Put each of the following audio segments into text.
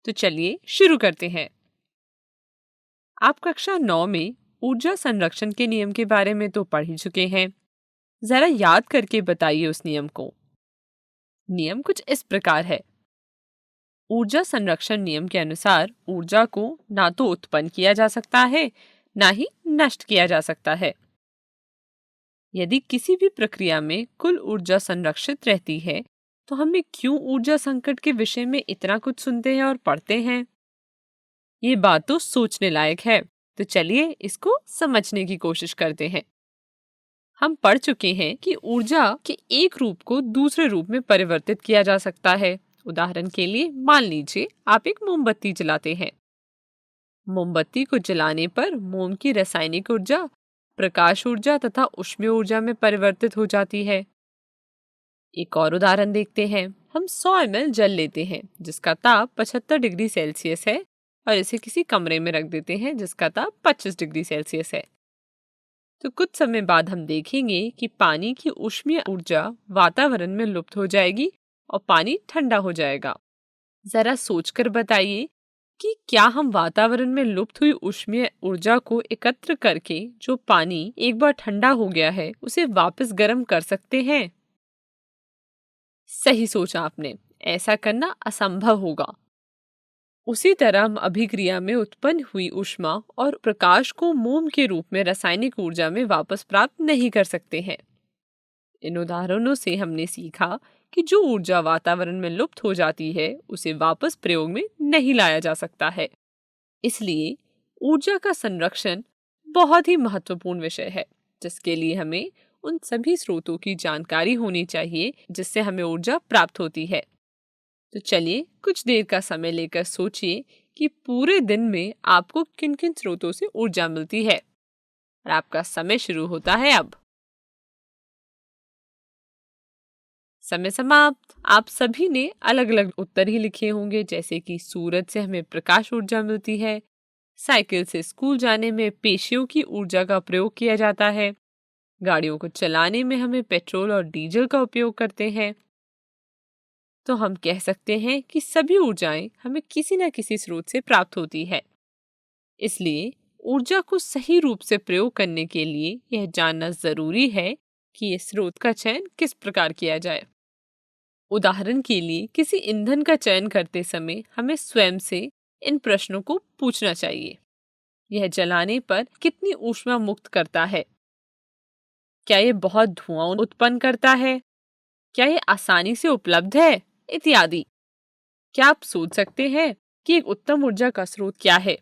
तो चलिए शुरू करते हैं। आप कक्षा 9 में ऊर्जा संरक्षण के नियम के बारे में तो पढ़ ही चुके हैं। जरा याद करके बताइए उस नियम को। नियम कुछ इस प्रकार है। ऊर्जा संरक्षण नियम के अनुसार ऊर्जा को ना तो उत्पन्न किया जा सकता है, ना ही नष्ट किया जा सकता है। यदि किसी भी प्रक्रिया में कुल ऊर्जा संरक्षित रहती है, तो हमें क्यों ऊर्जा संकट के विषय में इतना कुछ सुनते हैं और पढ़ते हैं? ये बात तो सोचने लायक है। तो चलिए इसको समझने की कोशिश करते हैं। हम पढ़ चुके हैं कि ऊर्जा के एक रूप को दूसरे रूप में परिवर्तित किया जा सकता है। उदाहरण के लिए मान लीजिए आप एक मोमबत्ती जलाते हैं। मोमबत्ती को जलाने पर मोम की रासायनिक ऊर्जा प्रकाश ऊर्जा तथा ऊष्मीय ऊर्जा में परिवर्तित हो जाती है। एक और उदाहरण देखते हैं। हम 100 ml जल लेते हैं जिसका ताप 75 डिग्री सेल्सियस है और इसे किसी कमरे में रख देते हैं जिसका ताप 25 डिग्री सेल्सियस है। तो कुछ समय बाद हम देखेंगे कि पानी की ऊष्मीय ऊर्जा वातावरण में लुप्त हो जाएगी और पानी ठंडा हो जाएगा। जरा सोचकर बताइए कि क्या हम वातावरण में लुप्त हुई ऊष्मीय ऊर्जा को एकत्र करके जो पानी एक बार ठंडा हो गया है उसे वापस गर्म कर सकते हैं? सही सोचा आपने। ऐसा करना असंभव होगा। उसी तरह हम अभिक्रिया में उत्पन्न हुई ऊष्मा और प्रकाश को मोम के रूप में रासायनिक ऊर्जा में वापस प्राप्त नहीं कर सकते हैं। इन उदाहरणों से हमने सीखा कि जो ऊर्जा वातावरण में लुप्त हो जाती है उसे वापस प्रयोग में नहीं लाया जा सकता है। इसलिए ऊर्जा का संरक्षण बहुत ही महत्वपूर्ण विषय है, जिसके लिए हमें उन सभी स्रोतों की जानकारी होनी चाहिए जिससे हमें ऊर्जा प्राप्त होती है। तो चलिए कुछ देर का समय लेकर सोचिए कि पूरे दिन में आपको किन किन स्रोतों से ऊर्जा मिलती है। और आपका समय शुरू होता है अब। समय समाप्त। आप सभी ने अलग अलग उत्तर ही लिखे होंगे, जैसे कि सूरज से हमें प्रकाश ऊर्जा मिलती है, साइकिल से स्कूल जाने में पेशियों की ऊर्जा का प्रयोग किया जाता है, गाड़ियों को चलाने में हमें पेट्रोल और डीजल का उपयोग करते हैं। तो हम कह सकते हैं कि सभी ऊर्जाएं हमें किसी न किसी स्रोत से प्राप्त होती है। इसलिए ऊर्जा को सही रूप से प्रयोग करने के लिए यह जानना जरूरी है कि ये स्रोत का चयन किस प्रकार किया जाए। उदाहरण के लिए किसी ईंधन का चयन करते समय हमें स्वयं से इन प्रश्नों को पूछना चाहिए। यह जलाने पर कितनी ऊष्मा मुक्त करता है? क्या ये बहुत धुआं उत्पन्न करता है? क्या ये आसानी से उपलब्ध है? इत्यादि। क्या आप सोच सकते हैं कि एक उत्तम ऊर्जा का स्रोत क्या है?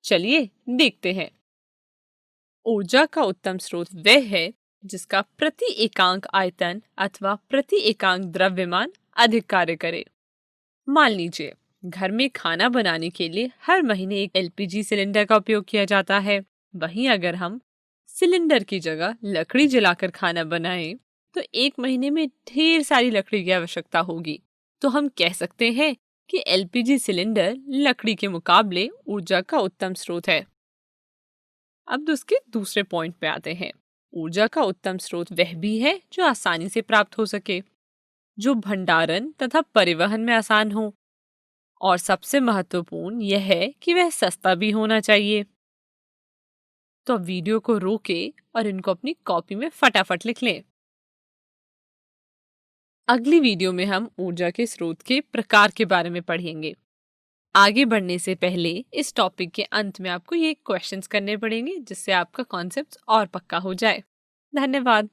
चलिए देखते हैं। ऊर्जा का उत्तम स्रोत वह है जिसका प्रति एकांक आयतन अथवा प्रति एकांक द्रव्यमान अधिक कार्य करे। मान लीजिए घर में खाना बनाने के लिए हर महीने एक एलपीजी सिलेंडर का उपयोग किया जाता है। वहीं अगर हम सिलेंडर की जगह लकड़ी जलाकर खाना बनाएं, तो एक महीने में ढेर सारी लकड़ी की आवश्यकता होगी। तो हम कह सकते हैं कि एलपीजी सिलेंडर लकड़ी के मुकाबले ऊर्जा का उत्तम स्रोत है। अब उसके दूसरे पॉइंट पे आते हैं। ऊर्जा का उत्तम स्रोत वह भी है जो आसानी से प्राप्त हो सके, जो भंडारण तथा परिवहन में आसान हो, और सबसे महत्वपूर्ण यह है कि वह सस्ता भी होना चाहिए। तो अब वीडियो को रोके और इनको अपनी कॉपी में फटाफट लिख लें। अगली वीडियो में हम ऊर्जा के स्रोत के प्रकार के बारे में पढ़ेंगे। आगे बढ़ने से पहले इस टॉपिक के अंत में आपको ये क्वेश्चंस करने पड़ेंगे जिससे आपका कॉन्सेप्ट और पक्का हो जाए। धन्यवाद।